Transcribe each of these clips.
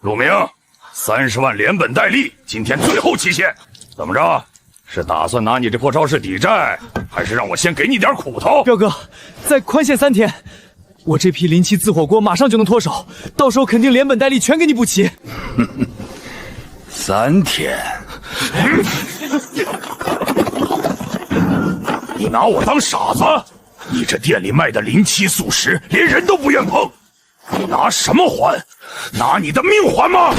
陆明，30万连本带利，今天最后期限，怎么着？是打算拿你这破超市抵债，还是让我先给你点苦头？彪哥，再宽限3天，我这批临期自火锅马上就能脱手，到时候肯定连本带利全给你补齐。3天？你拿我当傻子？你这店里卖的临期速食，连人都不愿碰，你拿什么还？拿你的命还吗？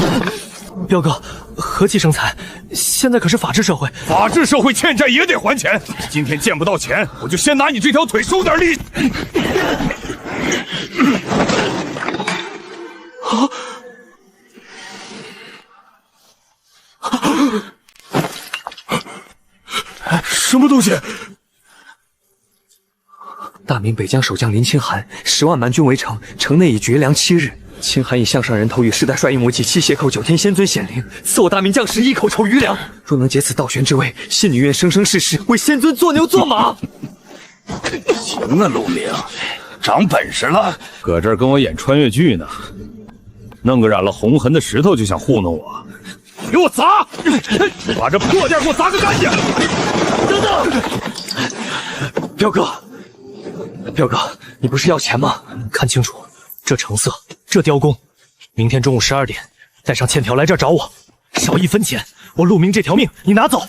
彪哥，和气生财，现在可是法治社会，法治社会欠债也得还钱。今天见不到钱，我就先拿你这条腿收点利。什么东西？大明北疆守将林清寒10万蛮军围城，城内已绝粮7日。清寒以项上人头与世代帅印母祭7血口9天仙尊显灵，赐我大明将士1口筹余粮。若能解此倒悬之危，信女愿生生世世为仙尊做牛做马。行啊，陆明，长本事了，搁这儿跟我演穿越剧呢，弄个染了红痕的石头就想糊弄我，给我砸！把这破店给我砸个干净！等等，彪哥，你不是要钱吗？看清楚，这成色，这雕工，明天中午12点带上欠条来这儿找我，少1分钱，我陆明这条命你拿走。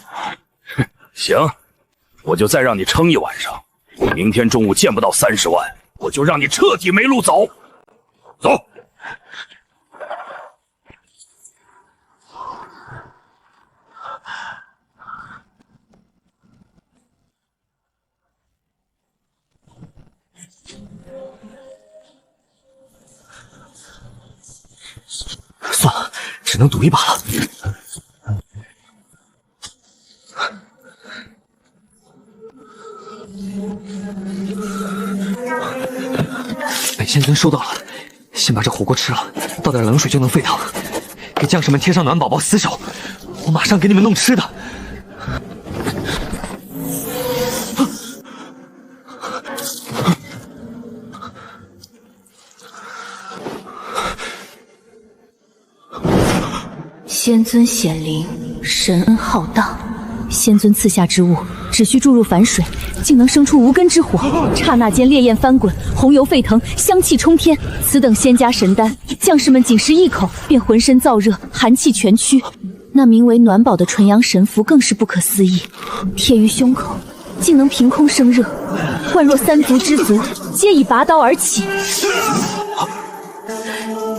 行，我就再让你撑1晚上，明天中午见不到30万，我就让你彻底没路走。走。算了，只能赌一把了。北仙尊收到了，先把这火锅吃了，倒点冷水就能沸腾。给将士们贴上暖宝宝，死守。我马上给你们弄吃的。仙尊显灵，神恩浩荡。仙尊赐下之物，只需注入凡水，竟能生出无根之火。刹那间，烈焰翻滚，红油沸腾，香气冲天。此等仙家神丹，将士们仅食1口，便浑身燥热，寒气全驱。那名为暖宝的纯阳神符更是不可思议，贴于胸口，竟能凭空生热，宛若3足之族，皆已拔刀而起。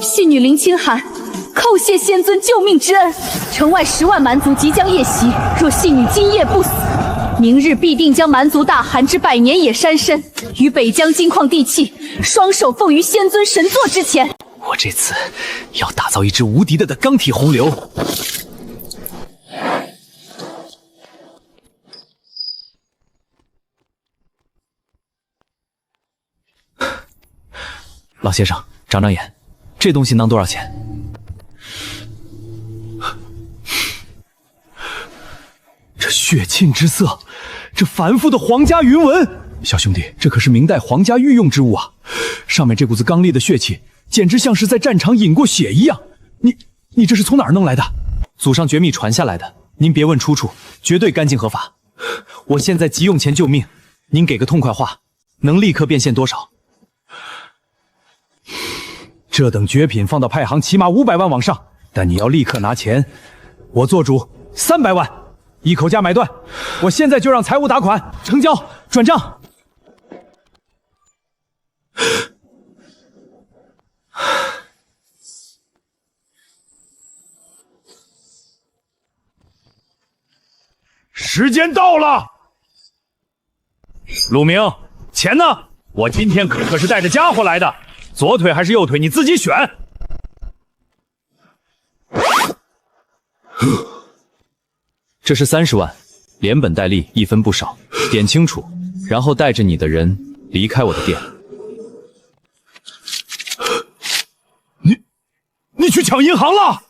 信女林清寒，叩谢仙尊救命之恩。城外10万蛮族即将夜袭，若信女今夜不死，明日必定将蛮族大寒至百年野山参，与北疆金矿地契双手奉于仙尊神座之前。我这次要打造一支无敌的钢体洪流。老先生，长长眼，这东西能多少钱？这血沁之色，这繁复的皇家云纹，小兄弟，这可是明代皇家御用之物啊！上面这股子刚烈的血气，简直像是在战场饮过血一样。你这是从哪儿弄来的？祖上绝密传下来的，您别问出处，绝对干净合法。我现在急用钱救命，您给个痛快话，能立刻变现多少？这等绝品放到派行起码500万往上，但你要立刻拿钱，我做主300万，一口价买断。我现在就让财务打款成交转账。时间到了，陆明，钱呢？我今天可是带着家伙来的，左腿还是右腿你自己选。这是30万，连本带利1分不少，点清楚，然后带着你的人离开我的店。你去抢银行了？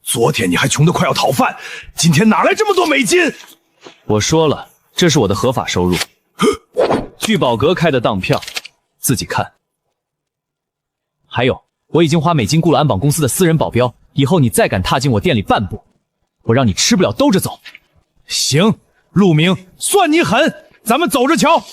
昨天你还穷得快要讨饭，今天哪来这么多美金？我说了，这是我的合法收入。聚宝阁开的当票，自己看。还有，我已经花美金雇了安保公司的私人保镖，以后你再敢踏进我店里半步，我让你吃不了兜着走。行，陆明，算你狠，咱们走着瞧。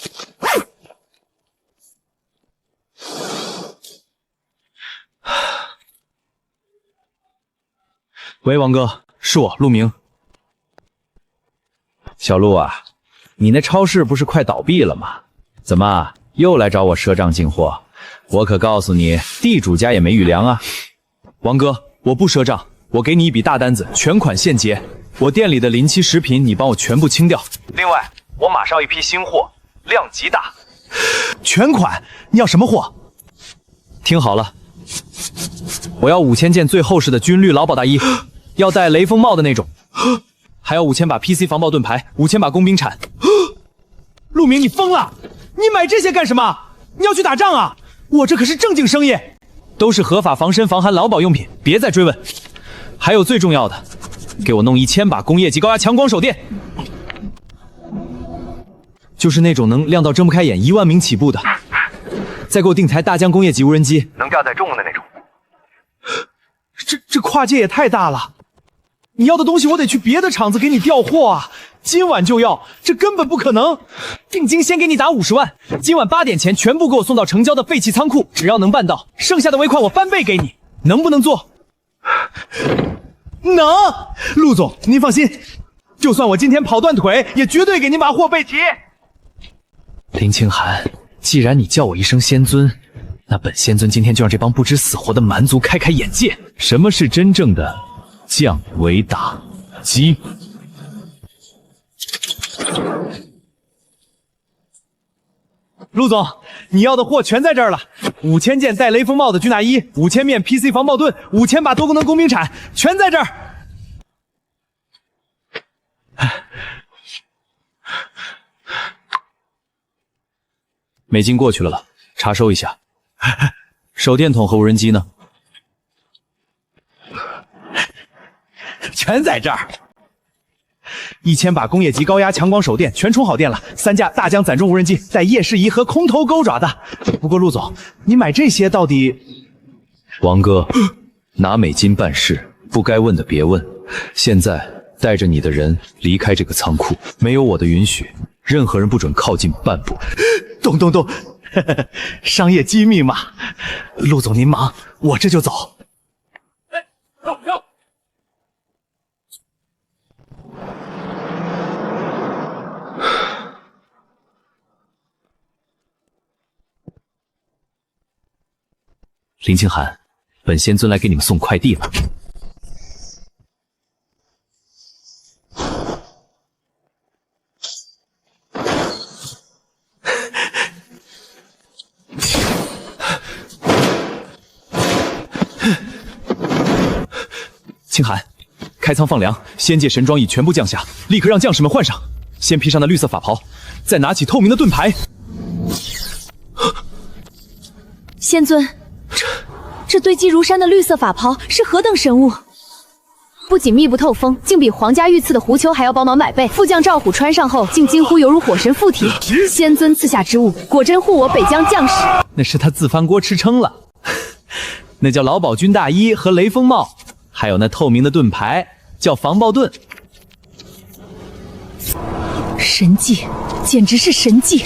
喂，王哥，是我，陆明。小陆啊，你那超市不是快倒闭了吗？怎么又来找我赊账进货？我可告诉你，地主家也没余粮啊！王哥，我不赊账，我给你一笔大单子，全款现结。我店里的临期食品你帮我全部清掉。另外，我马上一批新货，量极大。全款？你要什么货？听好了，我要5000件最厚实的军绿劳保大衣，要戴雷锋帽的那种，还要5000把 PC 防爆盾牌，5000把工兵铲。陆明，你疯了？你买这些干什么？你要去打仗啊？我这可是正经生意，都是合法防身防寒劳保用品，别再追问。还有最重要的，给我弄1000把工业级高压强光手电，就是那种能亮到睁不开眼1万名起步的。再给我订台大疆工业级无人机，能吊载重物的那种。这跨界也太大了，你要的东西我得去别的厂子给你调货啊，今晚就要，这根本不可能。定金先给你打50万，今晚8点前全部给我送到城郊的废弃仓库，只要能办到，剩下的尾款我翻倍给你，能不能做？能，陆总您放心，就算我今天跑断腿，也绝对给您把货备齐。林清寒，既然你叫我一声仙尊，那本仙尊今天就让这帮不知死活的蛮族开开眼界，什么是真正的降维打击。陆总，你要的货全在这儿了，5000件戴雷锋帽的军大衣，5000面 PC 防爆盾，5000把多功能工兵铲，全在这儿。美金过去了，查收一下。手电筒和无人机呢？全在这儿。1000把工业级高压强光手电全充好电了，3架大疆载重无人机带夜视仪和空投钩爪的。不过陆总，你买这些到底？王哥，拿美金办事，不该问的别问。现在带着你的人离开这个仓库，没有我的允许，任何人不准靠近半步。懂，商业机密嘛。陆总您忙，我这就走。走。林清寒，本仙尊来给你们送快递了。清寒，开仓放粮，仙界神装已全部降下，立刻让将士们换上。先披上那绿色法袍，再拿起透明的盾牌。仙尊，这堆积如山的绿色法袍是何等神物？不仅密不透风，竟比皇家御赐的狐裘还要饱满100倍。副将赵虎穿上后，竟几乎犹如火神附体。仙尊赐下之物，果真护我北疆将士。那是他自翻锅吃撑了，那叫劳保军大衣和雷锋帽，还有那透明的盾牌叫防爆盾。神技，简直是神技！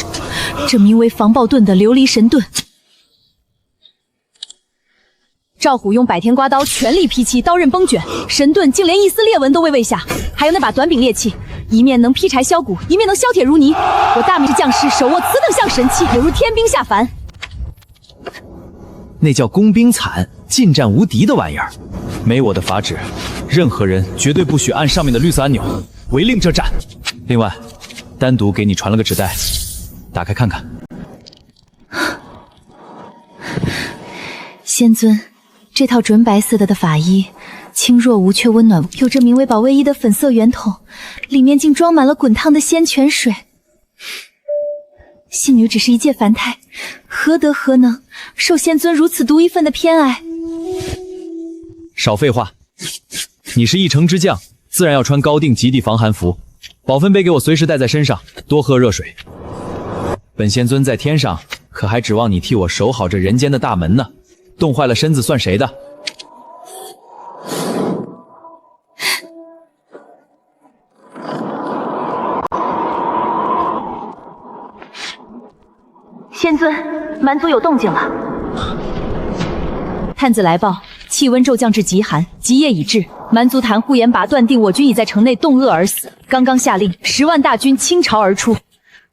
这名为防爆盾的琉璃神盾。赵虎用百天刮刀全力劈漆，刀刃崩卷，神盾竟连一丝裂纹都未未下。还有那把短柄猎器，一面能劈柴削骨，一面能削铁如泥。我大明将士手握此等项神器，犹如天兵下凡。那叫工兵铲，近战无敌的玩意儿。没我的法旨，任何人绝对不许按上面的绿色按钮，违令者斩。另外，单独给你传了个纸袋，打开看看。仙尊，这套准白色的法衣，轻若无却温暖，有着名为保卫衣的粉色圆筒，里面竟装满了滚烫的仙泉水。信女只是一介凡胎，何德何能受仙尊如此独一份的偏爱？少废话，你是一城之将，自然要穿高定极地防寒服。保分杯给我随时带在身上，多喝热水。本仙尊在天上，可还指望你替我守好这人间的大门呢。冻坏了身子算谁的？仙尊，蛮族有动静了。探子来报，气温骤降至极寒，极夜已至。蛮族坛呼延拔断定我军已在城内冻饿而死，刚刚下令10万大军倾巢而出，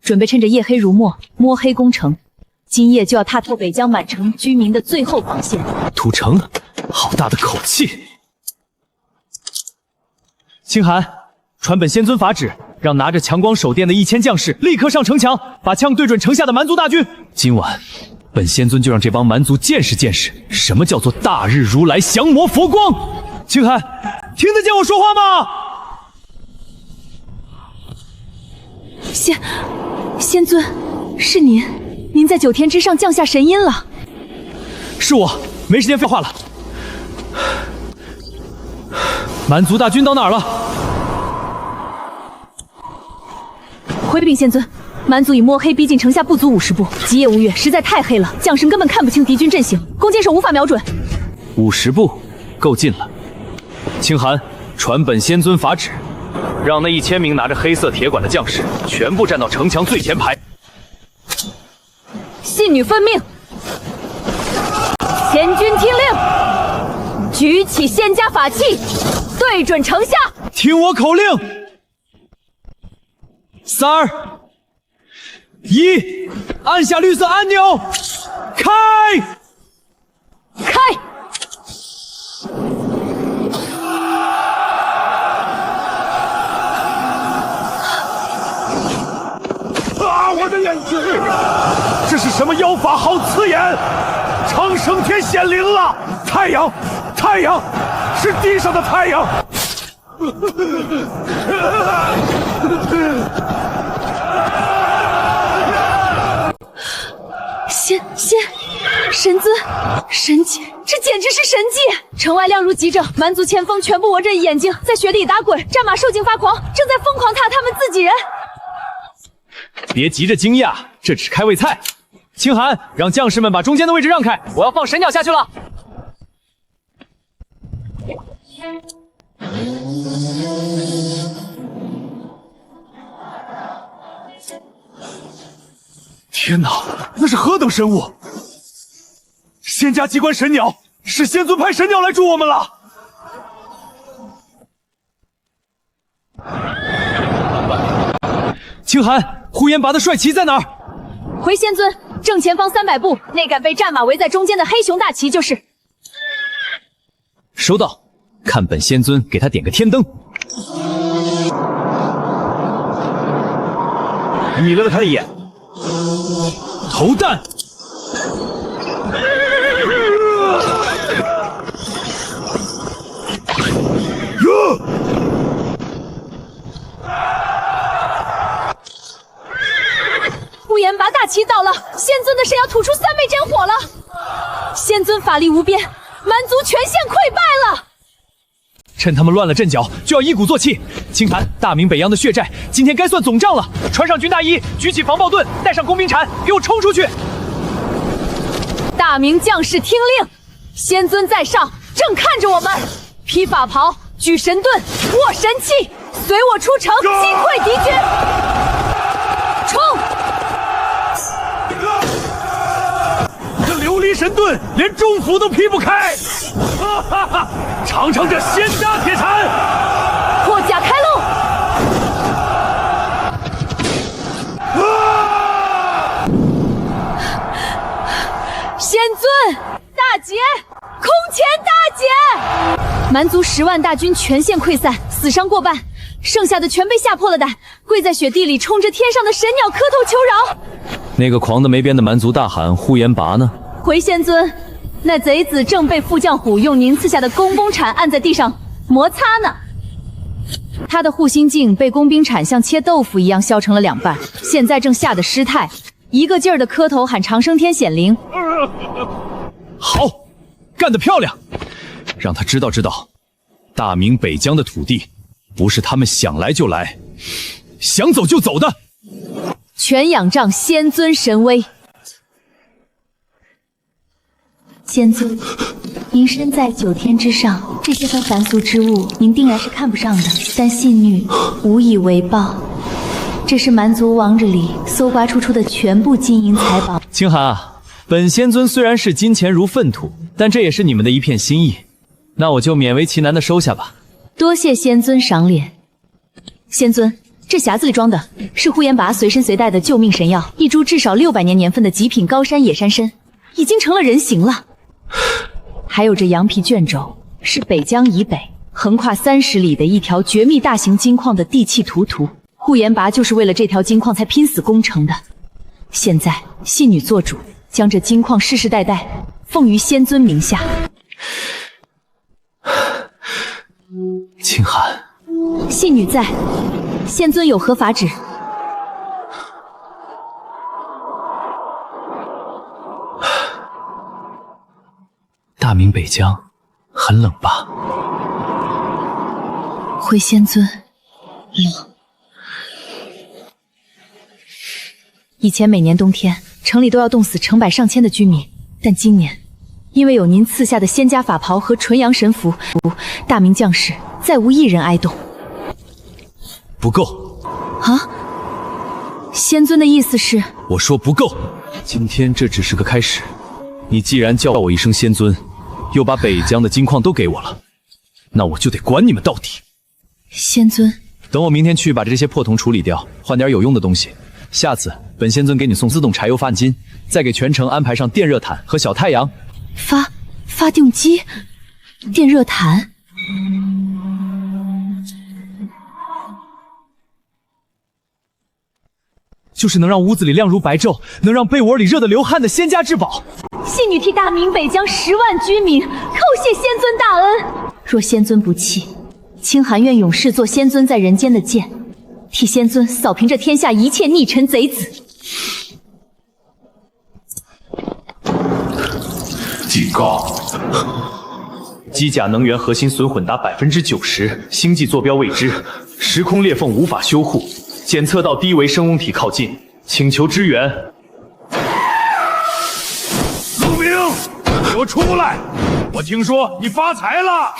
准备趁着夜黑如墨摸黑攻城。今夜就要踏破北疆满城居民的最后防线。屠城，好大的口气！清寒，传本仙尊法旨，让拿着强光手电的1000将士立刻上城墙，把枪对准城下的蛮族大军。今晚，本仙尊就让这帮蛮族见识见识，什么叫做大日如来降魔佛光。清寒，听得见我说话吗？仙尊，是您，您在9天之上降下神音了。是我，没时间废话了。蛮族大军到哪儿了？回禀仙尊，蛮族已摸黑逼近城下不足50步，极夜无月，实在太黑了，将士根本看不清敌军阵型，弓箭手无法瞄准。 50步，够近了。清寒，传本仙尊法旨，让那1000名拿着黑色铁管的将士全部站到城墙最前排。信女分命，前军听令，举起仙家法器，对准城下。听我口令，3、2、1，按下绿色按钮，开！开！啊！我的眼睛！这是什么妖法？好刺眼！长生天显灵了！太阳，太阳，是地上的太阳！神尊，神迹，这简直是神迹！城外亮如极昼，蛮族前锋全部捂着眼睛，在雪地里打滚，战马兽精发狂，正在疯狂踏他们自己人。别急着惊讶，这只是开胃菜。清寒，让将士们把中间的位置让开，我要放神鸟下去了。天哪，那是何等神物！仙家机关神鸟，是仙尊派神鸟来助我们了。清寒，呼延拔的帅旗在哪儿？回仙尊，正前方300步，那杆被战马围在中间的黑熊大旗就是。收到，看本仙尊给他点个天灯。迷了他的眼。投弹！呼延拔大旗倒了，仙尊的神要吐出3倍真火了。仙尊法力无边，蛮族全线溃败了。趁他们乱了阵脚，就要一鼓作气。清寒，大明北洋的血债，今天该算总账了。穿上军大衣，举起防暴盾，带上工兵铲，给我冲出去！大明将士听令，仙尊在上，正看着我们。披法袍，举神盾，握神器，随我出城，击溃敌军！冲！这琉璃神盾连中府都劈不开！哈哈哈！尝尝这仙家铁铲！破甲开路！仙尊，大捷！空前大捷！蛮族10万大军全线溃散，死伤过半，剩下的全被吓破了胆，跪在雪地里，冲着天上的神鸟磕头求饶。那个狂的没边的蛮族大喊：“呼延拔呢？”回仙尊，那贼子正被副将虎用您赐下的工兵铲按在地上摩擦呢。他的护心镜被工兵铲像切豆腐一样削成了2半，现在正吓得失态，一个劲儿的磕头喊长生天显灵。好，干得漂亮！让他知道知道，大明北疆的土地不是他们想来就来，想走就走的。全仰仗仙尊神威。仙尊，您身在9天之上，这些份凡俗之物您定然是看不上的，但信女无以为报。这是蛮族王这里搜刮出的全部金银财宝。清寒啊，本仙尊虽然是金钱如粪土，但这也是你们的一片心意，那我就勉为其难的收下吧。多谢仙尊赏脸。仙尊，这匣子里装的是呼延拔随身随带的救命神药，一株至少600年年份的极品高山野山参，已经成了人形了。还有这羊皮卷轴，是北疆以北横跨30里的一条绝密大型金矿的地契图。呼延拔就是为了这条金矿才拼死攻城的。现在信女做主，将这金矿世世代代奉于仙尊名下。清寒，信女在，仙尊有何法旨？大明北疆很冷吧？回仙尊，冷。以前每年冬天，城里都要冻死成百上千的居民，但今年，因为有您赐下的仙家法袍和纯阳神符，大明将士再无一人挨冻。不够啊！仙尊的意思是？我说不够。今天这只是个开始，你既然叫我一声仙尊，又把北疆的金矿都给我了，那我就得管你们到底。仙尊，等我明天去把这些破铜处理掉，换点有用的东西。下次本仙尊给你送自动柴油发电机，再给全城安排上电热毯和小太阳。发电机、电热毯，就是能让屋子里亮如白昼，能让被窝里热得流汗的仙家至宝。信女替大明北疆10万居民叩谢仙尊大恩。若仙尊不弃，清寒愿永世做仙尊在人间的剑，替仙尊扫平这天下一切逆臣贼子。警告！机甲能源核心损毁达90%，星际坐标未知，时空裂缝无法修护，检测到低维生物体靠近，请求支援。陆明，给我出来！我听说你发财了。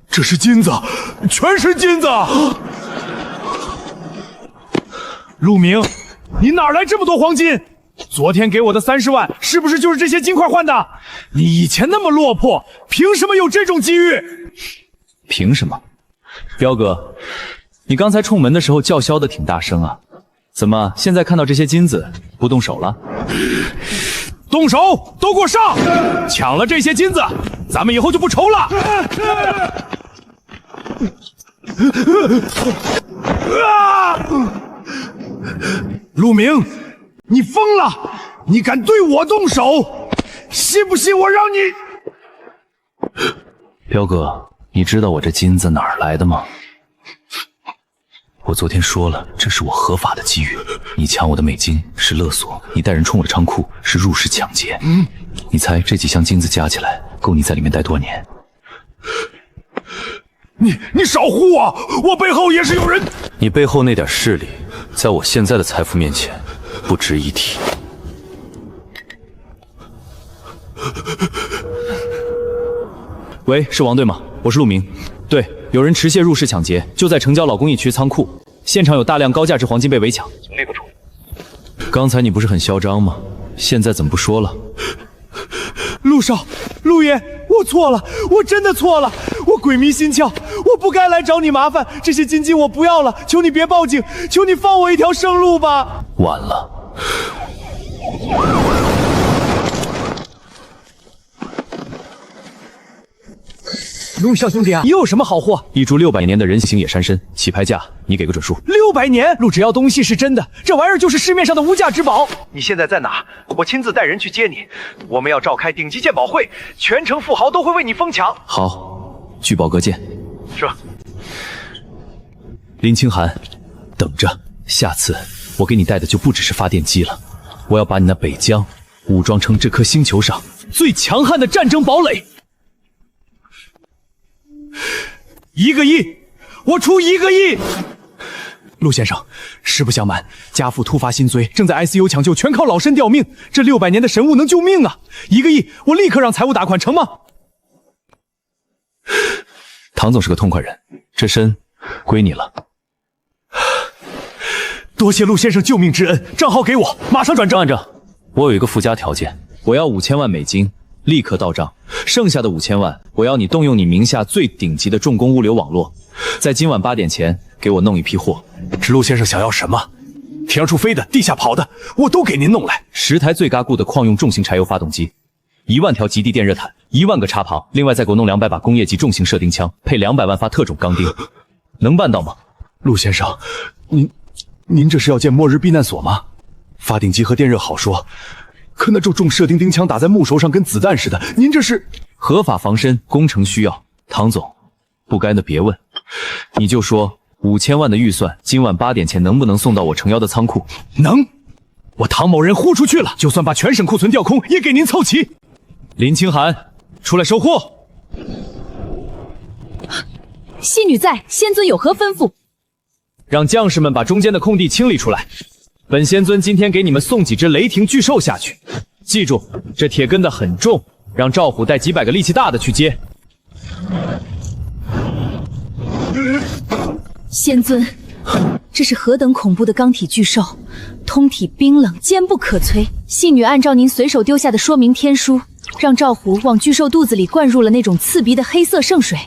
这是金子，全是金子！陆明，你哪来这么多黄金？昨天给我的30万，是不是就是这些金块换的？你以前那么落魄，凭什么有这种机遇？凭什么？彪哥，你刚才冲门的时候叫嚣的挺大声啊，怎么现在看到这些金子不动手了？动手，都给我上！抢了这些金子，咱们以后就不愁了。陆明，你疯了！你敢对我动手，信不信我让你……彪哥，你知道我这金子哪儿来的吗？我昨天说了，这是我合法的机遇。你抢我的美金是勒索，你带人冲我的仓库是入室抢劫。你猜这几箱金子加起来够你在里面待多年？你少唬我！我背后也是有人。你背后那点势力，在我现在的财富面前，不值一提。喂，是王队吗？我是陆明。对，有人持械入室抢劫，就在城郊老工艺区仓库，现场有大量高价值黄金被围抢，从内部处理。刚才你不是很嚣张吗？现在怎么不说了？陆少，陆爷，我错了，我真的错了，我鬼迷心窍，我不该来找你麻烦，这些金我不要了，求你别报警，求你放我一条生路吧。晚了。陆少兄弟啊，又有什么好货？一株600年的人形野山参，起拍价你给个准数。600年，陆只要东西是真的，这玩意儿就是市面上的无价之宝。你现在在哪？我亲自带人去接你。我们要召开顶级鉴宝会，全城富豪都会为你疯抢。好，聚宝阁见。是。林清寒，等着，下次我给你带的就不只是发电机了，我要把你那北疆武装成这颗星球上最强悍的战争堡垒。1个亿，我出1个亿。陆先生，实不相瞒，家父突发心衰，正在 ICU 抢救，全靠老身吊命。这600年的神物能救命啊！1个亿，我立刻让财务打款，成吗？唐总是个痛快人，这身归你了。多谢陆先生救命之恩，账号给我，马上转账。按照，我有一个附加条件，我要5000万美金，立刻到账。剩下的5000万，我要你动用你名下最顶级的重工物流网络，在今晚8点前给我弄一批货。这陆先生想要什么？天上处飞的，地下跑的，我都给您弄来。10台最嘎固的矿用重型柴油发动机，1万条极地电热毯，1万个插膛，另外再给我弄200把工业级重型射钉枪，配200万发特种钢钉，能办到吗？陆先生，您这是要建末日避难所吗？发电机和电热好说，可那重射钉枪打在木手上跟子弹似的，您这是合法防身，工程需要。唐总，不该的别问，你就说5000万的预算，今晚8点前能不能送到我诚邀的仓库？能。我唐某人豁出去了，就算把全省库存调空，也给您凑齐。林清寒，出来收货。戏女在，仙尊有何吩咐？让将士们把中间的空地清理出来。本仙尊今天给你们送几只雷霆巨兽下去，记住，这铁根的很重，让赵虎带几百个力气大的去接。仙尊，这是何等恐怖的钢体巨兽，通体冰冷，坚不可摧。戏女按照您随手丢下的说明天书，让赵虎往巨兽肚子里灌入了那种刺鼻的黑色圣水，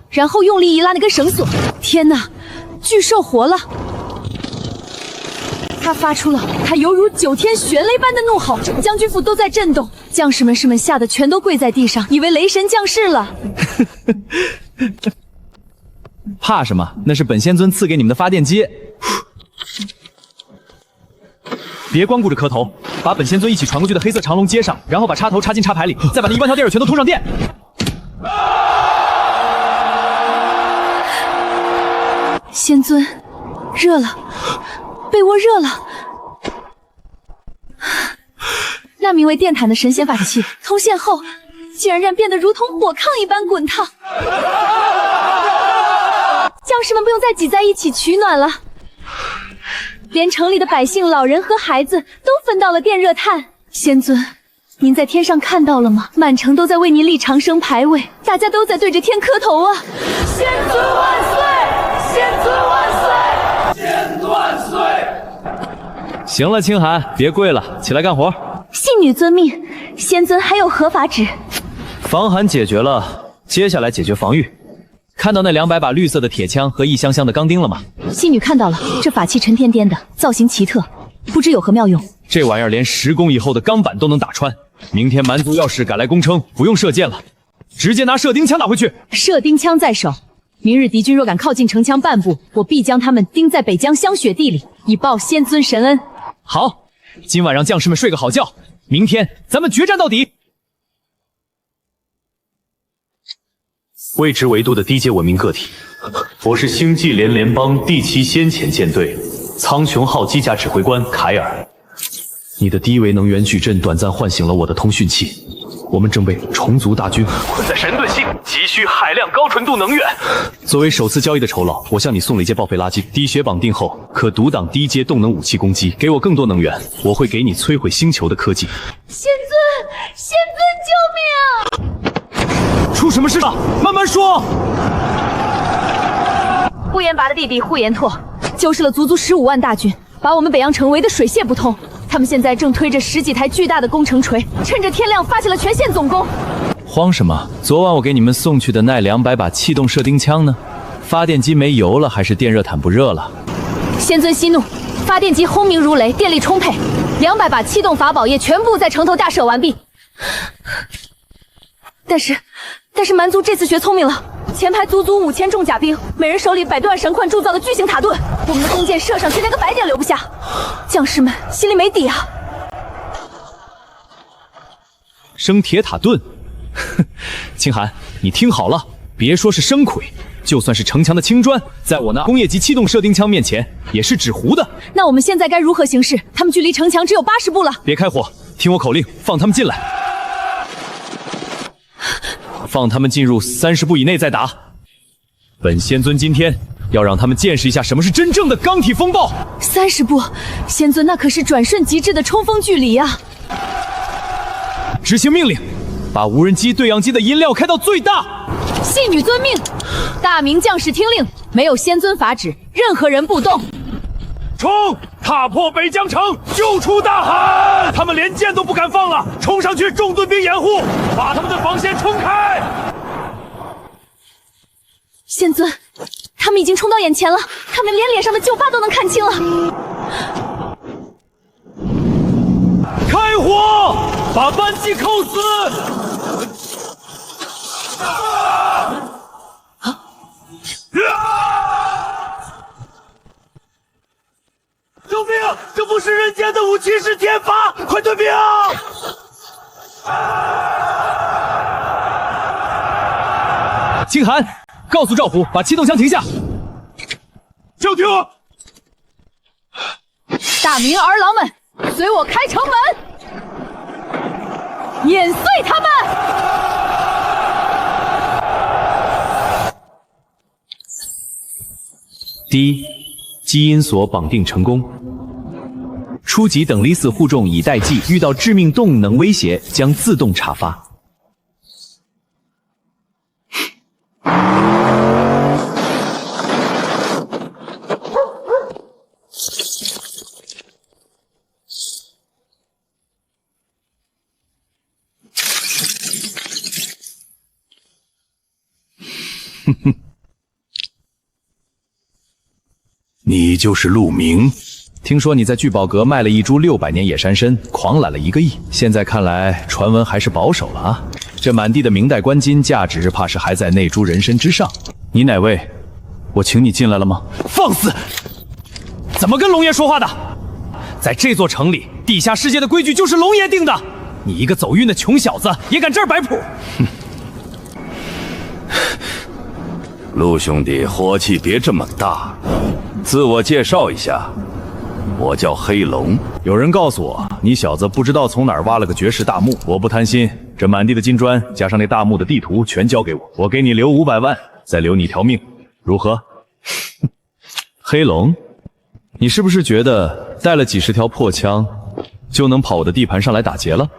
然后用力一拉那根绳索。天哪，巨兽活了！他发出了他犹如9天玄雷般的怒吼，整将军府都在震动，将士们吓得全都跪在地上，以为雷神降世了。怕什么？那是本仙尊赐给你们的发电机。别光顾着磕头，把本仙尊一起传过去的黑色长龙接上，然后把插头插进插排里，再把那1万条电热全都通上电。仙尊，热了，被窝热了。那名为电毯的神仙法器通线后，竟然变得如同火炕一般滚烫。将士们不用再挤在一起取暖了，连城里的百姓、老人和孩子都分到了电热炭。仙尊，您在天上看到了吗？满城都在为您立长生牌位，大家都在对着天磕头啊！仙尊万岁！仙尊万岁！仙万岁！行了，清寒，别跪了，起来干活。信女遵命，仙尊还有何法旨？防寒解决了，接下来解决防御。看到那200把绿色的铁枪和一箱箱的钢钉了吗？信女看到了，这法器沉甸甸的，造型奇特，不知有何妙用。这玩意儿连10公以后的钢板都能打穿。明天蛮族要是敢来攻城，不用射箭了，直接拿射钉枪打回去。射钉枪在手，明日敌军若敢靠近城墙半步，我必将他们钉在北疆香雪地里，以报仙尊神恩。好，今晚让将士们睡个好觉，明天咱们决战到底。未知维度的低阶文明个体，我是星际联邦第7先遣舰队苍穹号机甲指挥官凯尔。你的低维能源矩阵短暂唤醒了我的通讯器，我们正被虫族大军困在神盾星，急需海量高纯度能源。作为首次交易的酬劳，我向你送了一件报废垃圾，滴血绑定后可独挡低阶动能武器攻击。给我更多能源，我会给你摧毁星球的科技。仙尊，仙尊救命！出什么事了？慢慢说。呼延拔的弟弟呼延拓揪失了足15万大军，把我们北洋城围得水泄不通。他们现在正推着10几台巨大的工程锤，趁着天亮发起了全线总攻。慌什么？昨晚我给你们送去的那200把气动射钉枪呢？发电机没油了，还是电热毯不热了？仙尊息怒，发电机轰鸣如雷，电力充沛，200把气动法宝液全部在城头架设完毕。但是蛮族这次学聪明了，前排足足5000重甲兵，每人手里摆断绳捆铸造的巨型塔盾，我们的弓箭射上去连个白点留不下，将士们心里没底啊。生铁塔盾，清寒，你听好了，别说是生魁，就算是城墙的青砖，在我那工业级气动射钉枪面前也是纸糊的。那我们现在该如何行事？他们距离城墙只有80步了。别开火，听我口令，放他们进来。放他们进入30步以内再打。本仙尊今天要让他们见识一下什么是真正的钢体风暴。30步，仙尊那可是转瞬即至的冲锋距离呀！执行命令，把无人机对讲机的音量开到最大。信女遵命。大明将士听令，没有仙尊法旨，任何人不动。冲！踏破北疆城，救出大汉！他们连箭都不敢放了，冲上去，重盾兵掩护，把他们的防线冲开！仙尊，他们已经冲到眼前了，他们连脸上的旧疤都能看清了。开火，把扳机扣死！救命！这不是人间的武器，是天罚！快退兵！清寒，告诉赵虎把气动枪停下。就听！大明儿郎们，随我开城门，碾碎他们！第一，基因锁绑定成功。初级等离死护重已待机，遇到致命动能威胁将自动查发。你就是陆明。听说你在聚宝阁卖了一株600年野山参，狂揽了1个亿。现在看来，传闻还是保守了啊！这满地的明代官金，价值怕是还在那株人参之上。你哪位？我请你进来了吗？放肆！怎么跟龙爷说话的？在这座城里，地下世界的规矩就是龙爷定的。你一个走运的穷小子，也敢这儿摆谱？陆兄弟，火气别这么大。自我介绍一下，我叫黑龙。有人告诉我，你小子不知道从哪儿挖了个绝世大墓。我不贪心，这满地的金砖加上那大墓的地图全交给我，我给你留500万，再留你一条命，如何？黑龙，你是不是觉得带了几十条破枪就能跑我的地盘上来打劫了？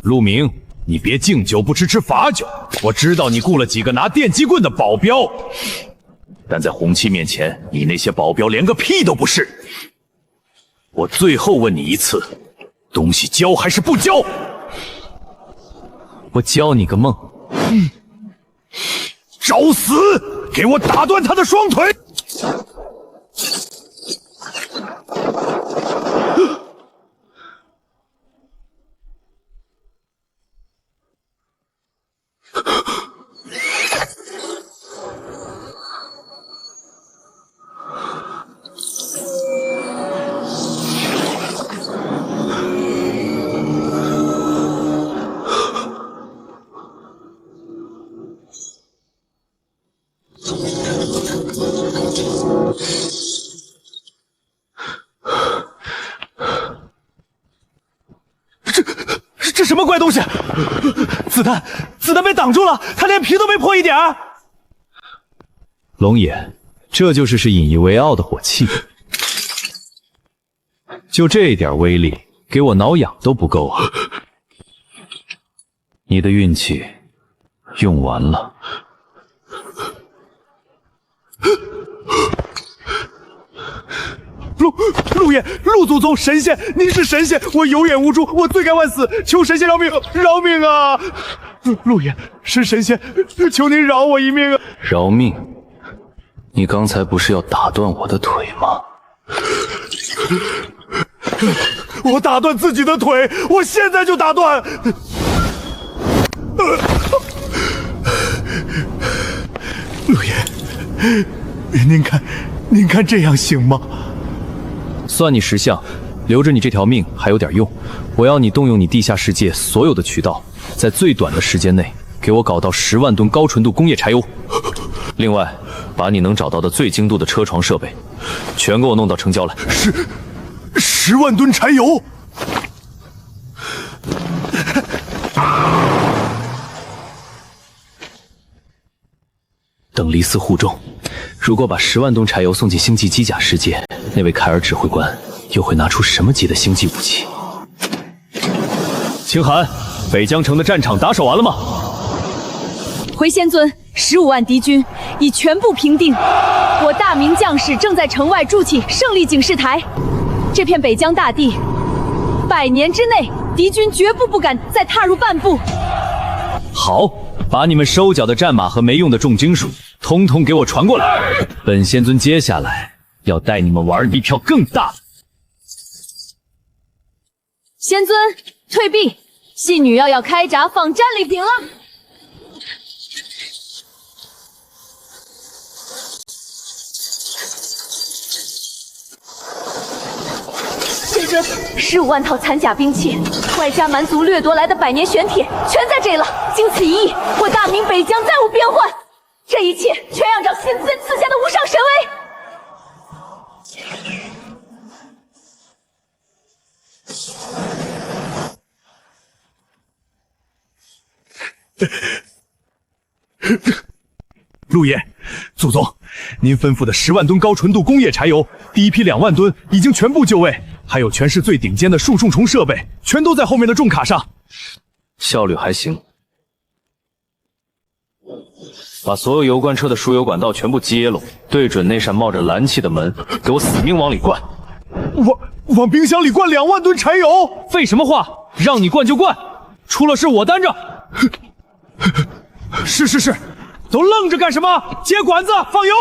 陆明，你别敬酒不吃吃罚酒。我知道你雇了几个拿电击棍的保镖，但在红旗面前，你那些保镖连个屁都不是。我最后问你一次，东西交还是不交？我教你个梦。找死！给我打断他的双腿！这什么怪东西？子弹被挡住了，他连皮都没破一点儿。龙爷，这就是引以为傲的火器。就这点威力，给我挠痒都不够啊！你的运气用完了。陆爷，陆祖宗，神仙，您是神仙，我有眼无珠，我罪该万死，求神仙饶命，饶命啊！陆爷是神仙，求您饶我一命啊！饶命？你刚才不是要打断我的腿吗？我打断自己的腿，我现在就打断。陆爷，您看这样行吗？算你识相，留着你这条命还有点用。我要你动用你地下世界所有的渠道，在最短的时间内给我搞到10万吨高纯度工业柴油。另外，把你能找到的最精度的车床设备，全给我弄到城郊来。10万吨柴油。等离离寺护众。如果把10万吨柴油送进星际机甲世界，那位凯尔指挥官又会拿出什么级的星际武器？清寒，北疆城的战场打守完了吗？回仙尊，15万敌军已全部平定。我大明将士正在城外筑起胜利警示台。这片北疆大地，100年之内，敌军绝不敢再踏入半步。好，把你们收缴的战马和没用的重金属，通通给我传过来。本仙尊接下来要带你们玩一票更大的。仙尊退避，戏女要开闸放战利品了。仙尊，15万套残甲兵器，外加蛮族掠夺来的100年玄铁，全在这了。经此一役，我大明北疆再无边患。这一切全仰仗仙尊赐下的无上神威。陆爷，祖宗，您吩咐的10万吨高纯度工业柴油，第一批2万吨已经全部就位，还有全市最顶尖的树重虫设备，全都在后面的重卡上，效率还行。把所有油罐车的输油管道全部接拢，对准那扇冒着蓝气的门，给我死命往里灌。往冰箱里灌2万吨柴油？废什么话，让你灌就灌，出了事我担着。是，都愣着干什么？接管子，放油！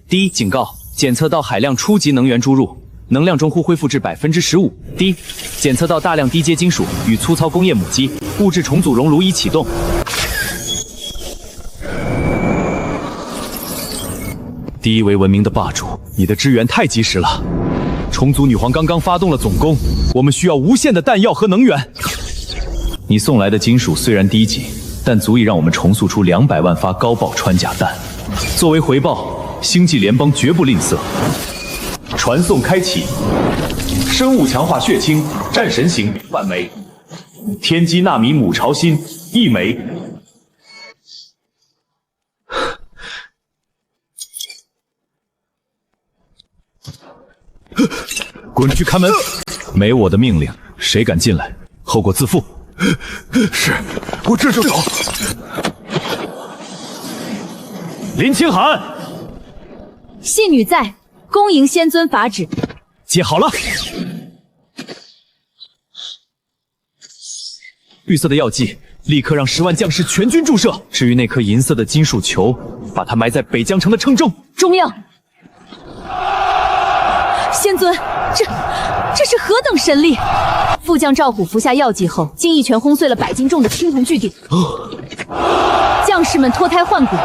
第一，警告，检测到海量初级能源注入，能量中忽恢复至15%。第一，检测到大量低阶金属与粗糙工业母机，物质重组熔炉已启动。第一为文明的霸主，你的支援太及时了。虫族女皇刚刚发动了总攻，我们需要无限的弹药和能源。你送来的金属虽然低级，但足以让我们重塑出200万发高爆穿甲弹。作为回报，星际联邦绝不吝啬。传送开启，生物强化血清战神型100枚，天基纳米母巢心1枚。滚去看门！没我的命令，谁敢进来，后果自负。是，我这就走。林清寒，戏女在，恭迎仙尊法旨。接好了。绿色的药剂，立刻让10万将士全军注射。至于那颗银色的金属球，把它埋在北疆城的称中。中要。仙尊，这是何等神力！副将赵虎服下药剂后，竟一拳轰碎了100斤重的青铜巨鼎。将士们脱胎换骨，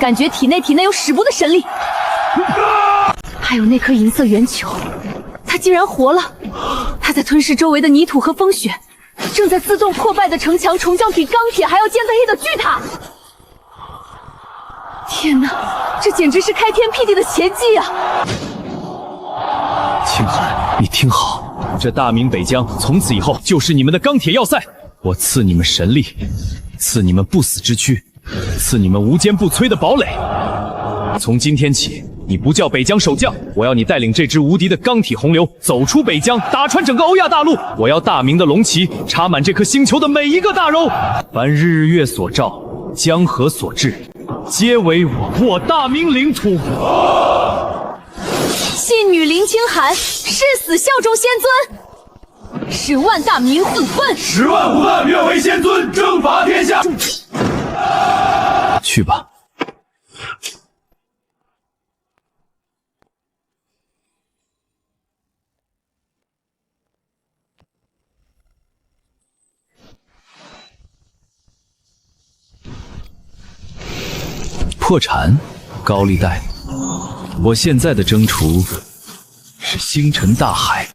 感觉体内有使不的神力。还有那颗银色圆球，它竟然活了！它在吞噬周围的泥土和风雪，正在自动破败的城墙、重匠体、钢铁，还有建在黑的巨塔。天哪，这简直是开天辟地的奇迹啊！清寒，你听好，这大明北疆从此以后就是你们的钢铁要塞。我赐你们神力，赐你们不死之躯，赐你们无坚不摧的堡垒。从今天起，你不叫北疆守将，我要你带领这支无敌的钢铁洪流走出北疆，打穿整个欧亚大陆。我要大明的龙旗插满这颗星球的每一个大洲，凡日月所照，江河所至，皆为我大明领土。信女林清寒誓死效忠仙尊，10万大明互奔，10万武断，愿为仙尊，征伐天下。去吧。破产，高利贷。我现在的征途是星辰大海。